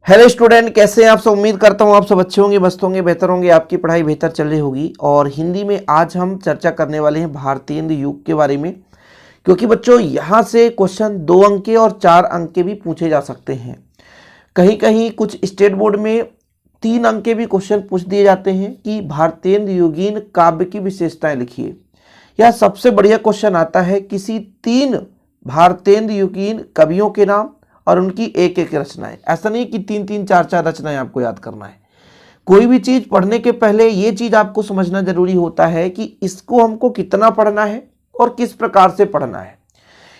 Hello student, कैसे हैं आप सब। उम्मीद करता हूं आप सब अच्छे होंगे, मस्त होंगे, बेहतर होंगे, आपकी पढ़ाई बेहतर चल रही होगी। और हिंदी में आज हम चर्चा करने वाले हैं भारतेंदु युग के बारे में, क्योंकि बच्चों यहाँ से क्वेश्चन 2 अंक के और 4 अंक के भी पूछे जा सकते हैं। कहीं कहीं कुछ स्टेट बोर्ड में 3 अंक के भी क्वेश्चन पूछ दिए जाते हैं कि भारतेंदु युगीन काव्य की विशेषताएं लिखिए। यह सबसे बढ़िया क्वेश्चन आता है किसी 3 भारतेंदु युगीन कवियों के नाम और उनकी एक एक रचनाएं। ऐसा नहीं कि 3-3, 4-4 रचनाएं आपको याद करना है। कोई भी चीज पढ़ने के पहले ये चीज आपको समझना जरूरी होता है कि इसको हमको कितना पढ़ना है और किस प्रकार से पढ़ना है।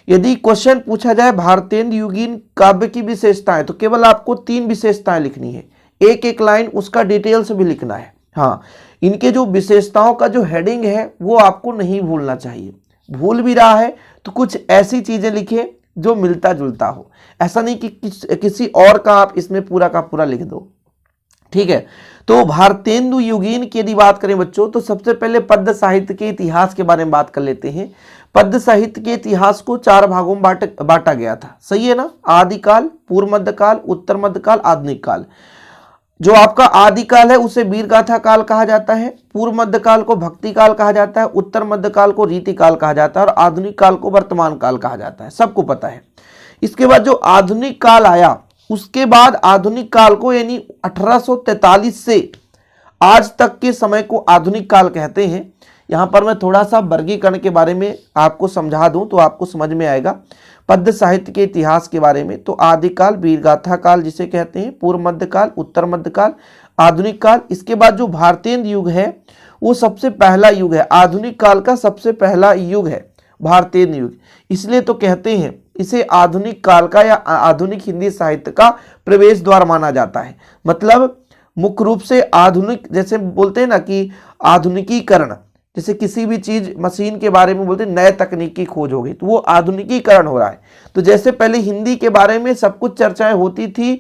यदि क्वेश्चन पूछा जाए भारतेंदु युगीन काव्य की विशेषताएं, तो केवल आपको 3 विशेषताएं लिखनी है, एक एक लाइन उसका डिटेल्स भी लिखना है। हाँ, इनके जो विशेषताओं का जो हेडिंग है वो आपको नहीं भूलना चाहिए। भूल भी रहा है तो कुछ ऐसी चीजें लिखे जो मिलता जुलता हो। ऐसा नहीं कि किसी और का आप इसमें पूरा का पूरा लिख दो। ठीक है, तो भारतेंदु युगीन की यदि बात करें बच्चों, तो सबसे पहले पद्य साहित्य के इतिहास के बारे में बात कर लेते हैं। पद्य साहित्य के इतिहास को 4 भागों में बांटा गया था, सही है ना। आदिकाल, पूर्व मध्यकाल, उत्तर मध्यकाल, आधुनिक काल। जो आपका आदिकाल है उसे वीर गाथा काल कहा जाता है, पूर्व मध्यकाल को भक्ति काल कहा जाता है, उत्तर मध्यकाल को रीति काल कहा जाता है और आधुनिक काल को वर्तमान काल कहा जाता है, सबको पता है। इसके बाद जो आधुनिक काल आया, उसके बाद आधुनिक काल को यानी 1843 से आज तक के समय को आधुनिक काल कहते हैं। यहां पर मैं थोड़ा सा वर्गीकरण के बारे में आपको समझा दूं तो आपको समझ में आएगा। पद्य साहित्य के इतिहास के बारे में, तो आदिकाल, वीरगाथा काल जिसे कहते हैं, पूर्व मध्यकाल, उत्तर मध्यकाल, आधुनिक काल। इसके बाद जो भारतेंदु युग है वो सबसे पहला युग है, आधुनिक काल का सबसे पहला युग है भारतेंदु युग। इसलिए तो कहते हैं इसे आधुनिक काल का या आधुनिक हिंदी साहित्य का प्रवेश द्वार माना जाता है। मतलब मुख्य रूप से आधुनिक, जैसे बोलते हैं ना कि आधुनिकीकरण, जैसे किसी भी चीज मशीन के बारे में बोलते हैं नए तकनीक की खोज हो गई, तो वो आधुनिकीकरण हो रहा है। तो जैसे पहले हिंदी के बारे में सब कुछ चर्चाएं होती थी,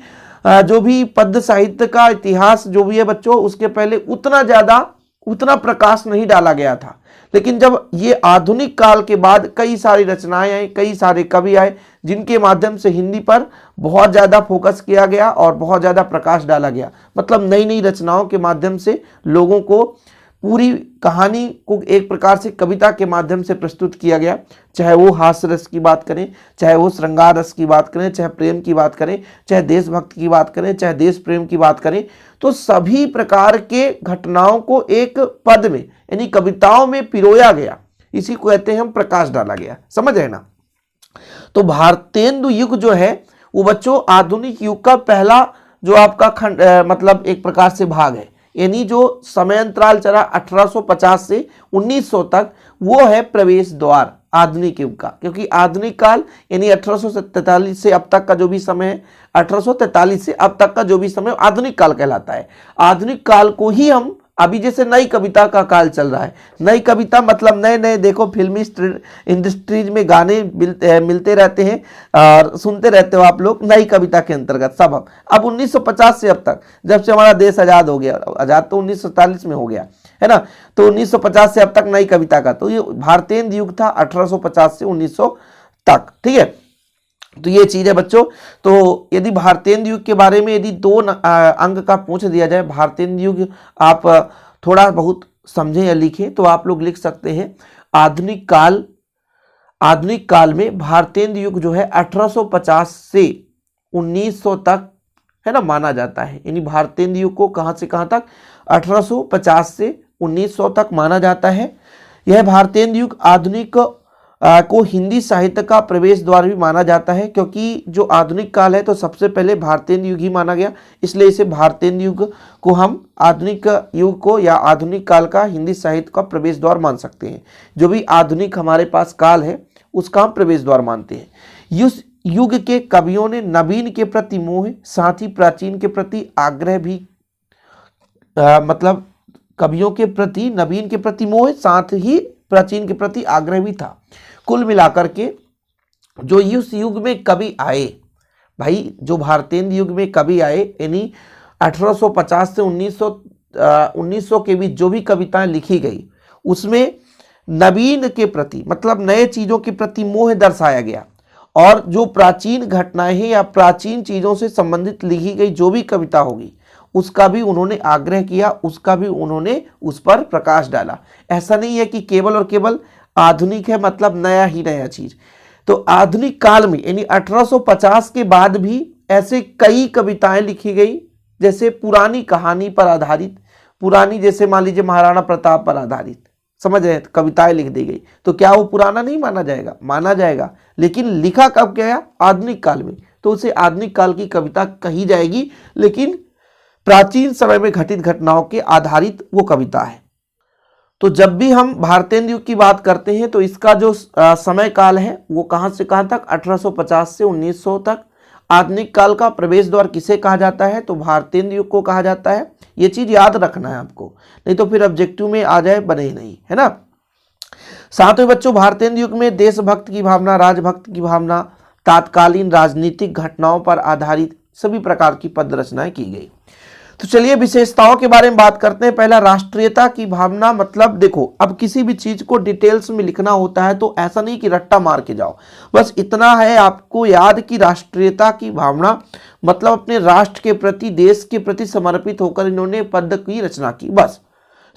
जो भी पद्य साहित्य का इतिहास जो भी है बच्चों, उसके पहले उतना प्रकाश नहीं डाला गया था। लेकिन जब ये आधुनिक काल के बाद कई सारी रचनाएं आई, कई सारे कवि आए, जिनके माध्यम से हिंदी पर बहुत ज़्यादा फोकस किया गया और बहुत ज़्यादा प्रकाश डाला गया। मतलब नई नई रचनाओं के माध्यम से लोगों को पूरी कहानी को एक प्रकार से कविता के माध्यम से प्रस्तुत किया गया। चाहे वो हास्य रस की बात करें, चाहे वो श्रृंगार रस की बात करें, चाहे प्रेम की बात करें, चाहे देशभक्ति की बात करें, चाहे देश प्रेम की बात करें, तो सभी प्रकार के घटनाओं को एक पद में यानी कविताओं में पिरोया गया। इसी को कहते हैं हम प्रकाश डाला गया। समझ है ना। तो भारतेंदु युग जो है वो बच्चों आधुनिक युग का पहला जो आपका खंड मतलब एक प्रकार से भाग है। यानी जो समय अंतराल चला 1850 से 1900 तक, वो है प्रवेश द्वार आधुनिक युग का। क्योंकि आधुनिक काल यानी 1843 से अब तक का जो भी समय है, 1843 से अब तक का जो भी समय आधुनिक काल कहलाता है। आधुनिक काल को ही हम अभी जैसे नई कविता का काल चल रहा है, नई कविता मतलब नए नए देखो फिल्मी इंडस्ट्रीज में गाने मिलते रहते हैं और सुनते रहते हो आप लोग नई कविता के अंतर्गत। सब अब 1950 से अब तक, जब से हमारा देश आज़ाद हो गया, आज़ाद तो 1947 में हो गया है ना, तो 1950 से अब तक नई कविता का, तो ये भारतेंदु युग था 1850 से 1900 तक। ठीक है, तो ये चीज है बच्चों। तो यदि भारतेंदु युग के बारे में यदि 2 अंक का पूछ दिया जाए, भारतेंदु युग आप थोड़ा बहुत समझें या लिखें, तो आप लोग लिख सकते हैं आधुनिक काल में भारतेंदु युग जो है 1850 से 1900 तक है ना माना जाता है। यानी भारतेंदु युग को कहां से कहां तक, 1850 से 1900 तक माना जाता है। यह भारतेंदु युग आधुनिक को हिंदी साहित्य का प्रवेश द्वार भी माना जाता है, क्योंकि जो आधुनिक काल है तो सबसे पहले भारतेंदु युग ही माना गया। इसलिए इसे भारतेंदु युग को हम आधुनिक युग को या आधुनिक काल का हिंदी साहित्य का प्रवेश द्वार मान सकते हैं। जो भी आधुनिक हमारे पास काल है उसका हम प्रवेश द्वार मानते हैं। इस युग के कवियों ने नवीन के प्रति मोह, साथ ही प्राचीन के प्रति आग्रह भी मतलब कवियों के प्रति नवीन के प्रति मोह, साथ ही प्राचीन के प्रति आग्रह भी था। कुल मिलाकर के जो इस युग में कवि आए भाई, जो भारतेंदु युग में कवि आए, यानी 1850 से 1900 के बीच जो भी कविताएं लिखी गई, उसमें नवीन के प्रति मतलब नए चीजों के प्रति मोह दर्शाया गया और जो प्राचीन घटनाएं हैं या प्राचीन चीज़ों से संबंधित लिखी गई जो भी कविता होगी उसका भी उन्होंने आग्रह किया, उसका भी उन्होंने उस पर प्रकाश डाला। ऐसा नहीं है कि केवल और केवल आधुनिक है मतलब नया ही नया चीज। तो आधुनिक काल में यानी 1850 के बाद भी ऐसे कई कविताएं लिखी गई, जैसे पुरानी कहानी पर आधारित, पुरानी जैसे मान लीजिए महाराणा प्रताप पर आधारित, समझ रहे हैं, कविताएं लिख दी गई। तो क्या वो पुराना नहीं माना जाएगा? माना जाएगा, लेकिन लिखा कब गया? आधुनिक काल में, तो उसे आधुनिक काल की कविता कही जाएगी, लेकिन प्राचीन समय में घटित घटनाओं के आधारित वो कविता है। तो जब भी हम भारतेंदु युग की बात करते हैं तो इसका जो समय काल है वो कहां से कहां तक? 1850 से 1900 तक। आधुनिक काल का प्रवेश द्वार किसे कहा जाता है? तो भारतेंदु युग को कहा जाता है। ये चीज याद रखना है आपको, नहीं तो फिर ऑब्जेक्टिव में आ जाए, बने ही नहीं, है ना। साथ में बच्चों भारतेंदु युग में देशभक्त की भावना, राजभक्त की भावना, तात्कालीन राजनीतिक घटनाओं पर आधारित सभी प्रकार की पद्य रचनाएं की गई। तो चलिए विशेषताओं के बारे में बात करते हैं। पहला, राष्ट्रीयता की भावना। मतलब देखो, अब किसी भी चीज को डिटेल्स में लिखना होता है तो ऐसा नहीं कि रट्टा मार के जाओ, बस इतना है आपको याद कि राष्ट्रीयता की भावना मतलब अपने राष्ट्र के प्रति, देश के प्रति समर्पित होकर इन्होंने पद्य की रचना की, बस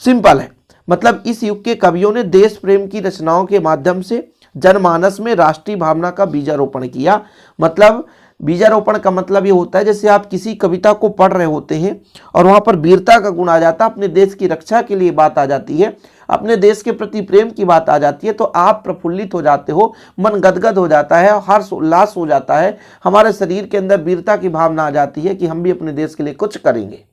सिंपल है। मतलब इस युग के कवियों ने देश प्रेम की रचनाओं के माध्यम से जनमानस में राष्ट्रीय भावना का बीजारोपण किया। मतलब बीजारोपण का मतलब ये होता है जैसे आप किसी कविता को पढ़ रहे होते हैं और वहां पर वीरता का गुण आ जाता है, अपने देश की रक्षा के लिए बात आ जाती है, अपने देश के प्रति प्रेम की बात आ जाती है, तो आप प्रफुल्लित हो जाते हो, मन गदगद हो जाता है, हर्ष उल्लास हो जाता है, हमारे शरीर के अंदर वीरता की भावना आ जाती है कि हम भी अपने देश के लिए कुछ करेंगे।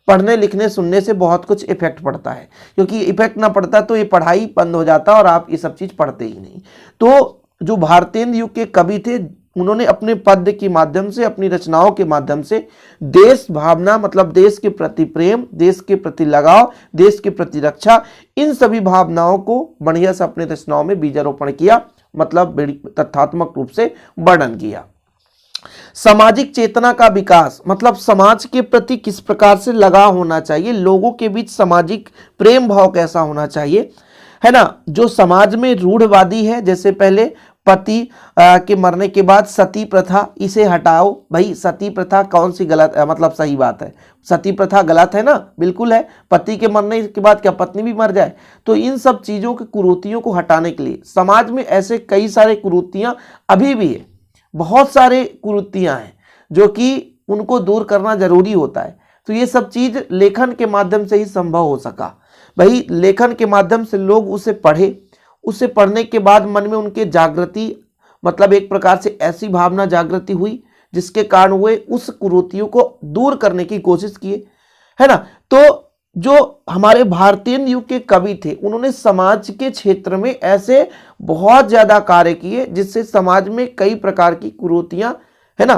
पढ़ने लिखने सुनने से बहुत कुछ इफेक्ट पड़ता है, क्योंकि इफेक्ट ना पड़ता तो ये पढ़ाई बंद हो जाता और आप ये सब चीज पढ़ते ही नहीं। तो जो भारतेंदु युग के कवि थे उन्होंने अपने पद्य के माध्यम से, अपनी रचनाओं के माध्यम से देश भावना मतलब देश के प्रति प्रेम, देश के प्रति लगाव, देश के प्रति रक्षा, इन सभी भावनाओं को बढ़िया से अपने रचनाओं में बीजारोपण किया, मतलब तथ्यात्मक रूप से वर्णन किया। सामाजिक चेतना का विकास मतलब समाज के प्रति किस प्रकार से लगाव होना चाहिए, लोगों के बीच सामाजिक प्रेम भाव कैसा होना चाहिए, है ना। जो समाज में रूढ़वादी है, जैसे पहले पति के मरने के बाद सती प्रथा, इसे हटाओ। भाई सती प्रथा कौन सी गलत मतलब सही बात है? सती प्रथा गलत है ना? बिल्कुल है। पति के मरने के बाद क्या पत्नी भी मर जाए? तो इन सब चीजों की कुरीतियों को हटाने के लिए समाज में ऐसे कई सारे कुरीतियां अभी भी है, बहुत सारे कुरीतियां हैं जो कि उनको दूर करना जरूरी होता है। तो ये सब चीज लेखन के माध्यम से ही संभव हो सका। भाई लेखन के माध्यम से लोग उसे पढ़े, उसे पढ़ने के बाद मन में उनके जागृति मतलब एक प्रकार से ऐसी भावना जागृति हुई जिसके कारण वे उस कुरीतियों को दूर करने की कोशिश किए, है ना। तो जो हमारे भारतेंदु युग के कवि थे उन्होंने समाज के क्षेत्र में ऐसे बहुत ज्यादा कार्य किए जिससे समाज में कई प्रकार की कुरीतियां, है ना,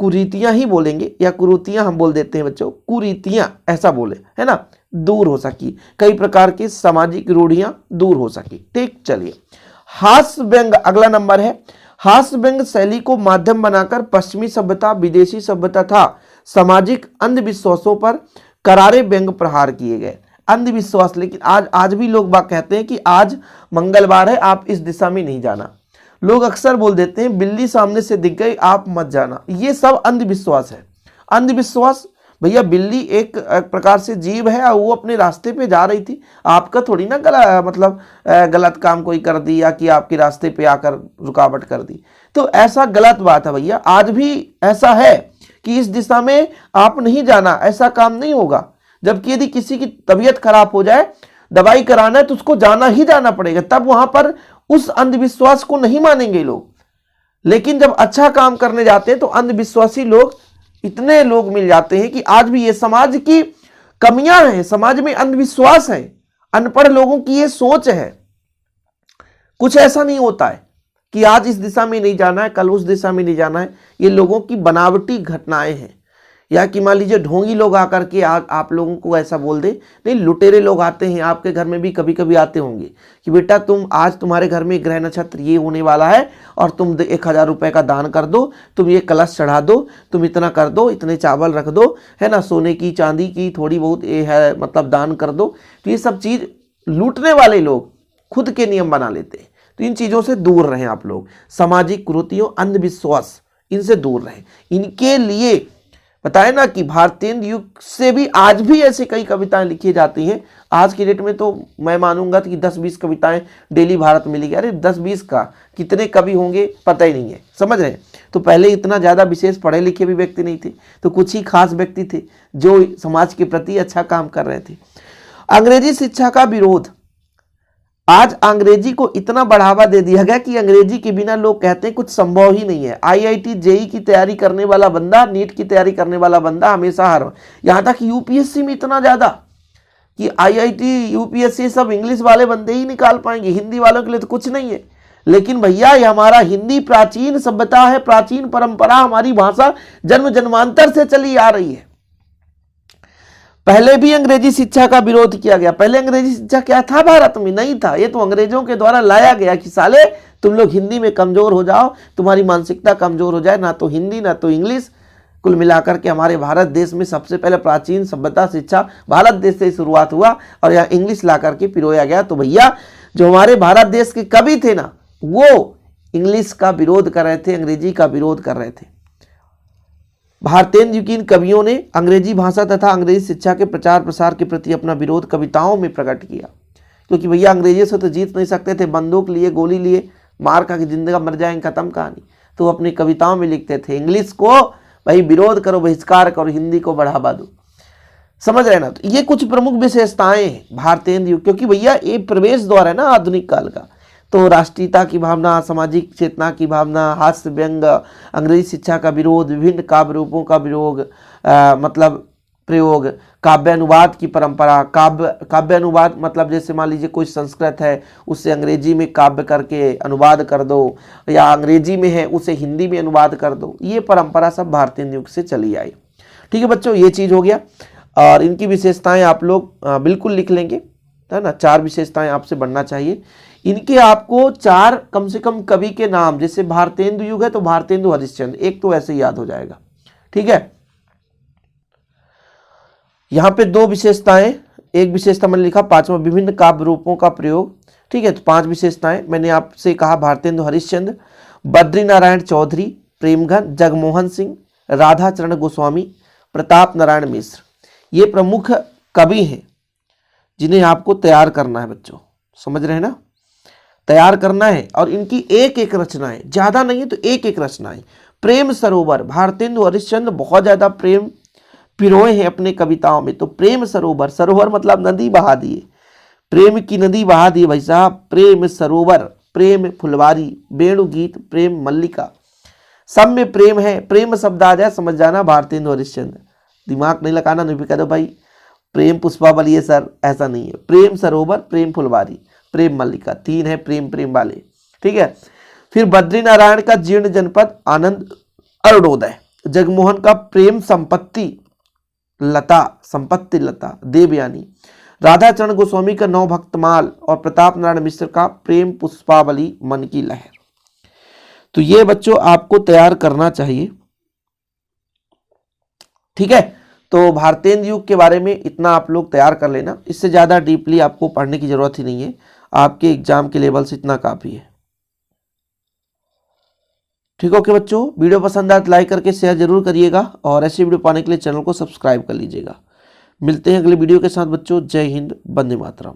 कुरीतियां ही बोलेंगे या कुरीतियां हम बोल देते हैं बच्चों, कुरीतियां ऐसा बोले, है ना, दूर हो सकी, कई प्रकार की सामाजिक रूढ़ियां दूर हो सकी। ठीक, चलिए हास्य व्यंग अगला नंबर है। हास्य व्यंग शैली को माध्यम बनाकर पश्चिमी सभ्यता, विदेशी सभ्यता था सामाजिक अंधविश्वासों पर करारे व्यंग प्रहार किए गए। अंधविश्वास, लेकिन आज भी लोग बात कहते हैं कि आज मंगलवार है, आप इस दिशा में नहीं जाना। लोग अक्सर बोल देते हैं बिल्ली सामने से दिख गई आप मत जाना। ये सब अंधविश्वास है। अंधविश्वास भैया, बिल्ली एक प्रकार से जीव है और वो अपने रास्ते पे जा रही थी, आपका थोड़ी ना गलत काम कोई कर दी या कि आपके रास्ते पे आकर रुकावट कर दी। तो ऐसा गलत बात है भैया। आज भी ऐसा है कि इस दिशा में आप नहीं जाना, ऐसा काम नहीं होगा। जबकि यदि किसी की तबीयत खराब हो जाए, दवाई कराना है तो उसको जाना ही जाना पड़ेगा, तब वहां पर उस अंधविश्वास को नहीं मानेंगे लोग। लेकिन जब अच्छा काम करने जाते हैं तो अंधविश्वासी लोग, इतने लोग मिल जाते हैं कि आज भी ये समाज की कमियां हैं, समाज में अंधविश्वास है, अनपढ़ लोगों की ये सोच है। कुछ ऐसा नहीं होता है कि आज इस दिशा में नहीं जाना है, कल उस दिशा में नहीं जाना है। ये लोगों की बनावटी घटनाएं हैं, या कि मान लीजिए ढोंगी लोग आकर के आप लोगों को ऐसा बोल दे। नहीं, लुटेरे लोग आते हैं, आपके घर में भी कभी कभी आते होंगे कि बेटा तुम आज तुम्हारे घर में ग्रह नक्षत्र ये होने वाला है और तुम 1000 रुपए का दान कर दो, तुम ये कलश चढ़ा दो, तुम इतना कर दो, इतने चावल रख दो, है ना, सोने की चांदी की थोड़ी बहुत ये है मतलब दान कर दो। तो ये सब चीज लूटने वाले लोग खुद के नियम बना लेते हैं। तो इन चीज़ों से दूर रहें आप लोग, सामाजिक कुरीतियों, अंधविश्वास, इनसे दूर रहें। इनके लिए बताए ना कि भारतेंदु युग से भी आज भी ऐसे कई कविताएं लिखी जाती हैं। आज की डेट में तो मैं मानूंगा कि 10-20 कविताएं डेली भारत में लिखी। अरे 10-20 का कितने कवि होंगे पता ही नहीं है, समझ रहे हैं। तो पहले इतना ज़्यादा विशेष पढ़े लिखे भी व्यक्ति नहीं थे, तो कुछ ही खास व्यक्ति थे जो समाज के प्रति अच्छा काम कर रहे थे। अंग्रेजी शिक्षा का विरोध, आज अंग्रेजी को इतना बढ़ावा दे दिया गया कि अंग्रेजी के बिना लोग कहते हैं कुछ संभव ही नहीं है। आईआईटी जेई की तैयारी करने वाला बंदा, नीट की तैयारी करने वाला बंदा हमेशा हार, यहाँ तक यूपीएससी में इतना ज़्यादा कि आईआईटी यूपीएससी सब इंग्लिश वाले बंदे ही निकाल पाएंगे, हिंदी वालों के लिए तो कुछ नहीं है। लेकिन भैया ये हमारा हिंदी प्राचीन सभ्यता है, प्राचीन परंपरा, हमारी भाषा जन्म जन्मांतर से चली आ रही है। पहले भी अंग्रेजी शिक्षा का विरोध किया गया। पहले अंग्रेजी शिक्षा क्या था भारत में? नहीं था। ये तो अंग्रेजों के द्वारा लाया गया कि साले तुम लोग हिंदी में कमजोर हो जाओ, तुम्हारी मानसिकता कमजोर हो जाए, ना तो हिंदी ना तो इंग्लिश। कुल मिलाकर के हमारे भारत देश में सबसे पहले प्राचीन सभ्यता शिक्षा भारत देश से शुरुआत हुआ और यहाँ इंग्लिश ला करके पिरोया गया। तो भैया जो हमारे भारत देश के कवि थे ना, वो इंग्लिश का विरोध कर रहे थे, अंग्रेजी का विरोध कर रहे थे। भारतेंदु युग के इन कवियों ने अंग्रेजी भाषा तथा अंग्रेजी शिक्षा के प्रचार प्रसार के प्रति अपना विरोध कविताओं में प्रकट किया, क्योंकि भैया अंग्रेजी से तो जीत नहीं सकते थे, बंदूक लिए, गोली लिए, मार खा के जिंदगी मर जाएंगे, खत्म कहानी। तो अपनी कविताओं में लिखते थे इंग्लिश को भाई विरोध करो, बहिष्कार करो, हिंदी को बढ़ावा दो, समझ रहे ना। तो ये कुछ प्रमुख विशेषताएं हैं भारतेंदु युग, क्योंकि भैया ये प्रवेश द्वार है ना आधुनिक काल का। तो राष्ट्रीयता की भावना, सामाजिक चेतना की भावना, हास्य व्यंग, अंग्रेजी शिक्षा का विरोध, विभिन्न काव्य रूपों का मतलब प्रयोग, काव्य अनुवाद की परंपरा। काव्य अनुवाद मतलब जैसे मान लीजिए कोई संस्कृत है उससे अंग्रेजी में काव्य करके अनुवाद कर दो, या अंग्रेजी में है उसे हिंदी में अनुवाद कर दो। ये परंपरा सब भारतेंदु युग से चली आई। ठीक है बच्चों, ये चीज़ हो गया। और इनकी विशेषताएं आप लोग बिल्कुल लिख लेंगे, है ना। 4 विशेषताएं आपसे बढ़ना चाहिए। इनके आपको 4 कम से कम कवि के नाम, जैसे भारतेंदु युग है तो भारतेंदु हरिश्चंद्र, एक तो ऐसे याद हो जाएगा। ठीक है, यहां पे 2 विशेषताएं, एक विशेषता मैंने लिखा 5वां विभिन्न काव्य रूपों का प्रयोग। ठीक है, तो 5 विशेषताएं मैंने आपसे कहा भारतेंदु हरिश्चंद्र, बद्री नारायण चौधरी, प्रेमघन, जगमोहन सिंह, राधा चरण गोस्वामी, प्रताप नारायण मिश्र। ये प्रमुख कवि हैं जिन्हें आपको तैयार करना है बच्चों, समझ रहे हैं ना, तैयार करना है। और इनकी एक एक रचनाएं, ज्यादा नहीं है तो एक एक रचनाएं। प्रेम सरोवर, भारतेंदु हरिश्चंद्र बहुत ज्यादा प्रेम पिरोए हैं अपने कविताओं में। तो प्रेम सरोवर, सरोवर मतलब नदी बहा दिए, प्रेम की नदी बहा दिए भाई साहब। प्रेम सरोवर, प्रेम फुलवारी, वेणु गीत, प्रेम मल्लिका, सब में प्रेम है। प्रेम शब्द आ जाए समझ जाना भारतेंदु हरिश्चंद्र, दिमाग नहीं लगाना, नहीं भी कह दो भाई प्रेम पुष्पावली है सर, ऐसा नहीं है। प्रेम सरोवर, प्रेम फुलवारी, प्रेम मल्लिका, 3 है प्रेम प्रेम वाले। ठीक है, फिर बद्री नारायण का जीर्ण जनपद, आनंद अरुणोदय, जगमोहन का प्रेम संपत्ति लता, संपत्ति लता, देवयानी, राधा चरण गोस्वामी का नौ भक्तमाल और प्रताप नारायण मिश्र का प्रेम पुष्पावली, मन की लहर। तो ये बच्चों आपको तैयार करना चाहिए। ठीक है, तो भारतेंदु युग के बारे में इतना आप लोग तैयार कर लेना, इससे ज़्यादा डीपली आपको पढ़ने की जरूरत ही नहीं है, आपके एग्जाम के लेवल से इतना काफ़ी है। ठीक ओके बच्चों, वीडियो पसंद आए तो लाइक करके शेयर जरूर करिएगा और ऐसी वीडियो पाने के लिए चैनल को सब्सक्राइब कर लीजिएगा। मिलते हैं अगले वीडियो के साथ बच्चों। जय हिंद, वंदे मातरम।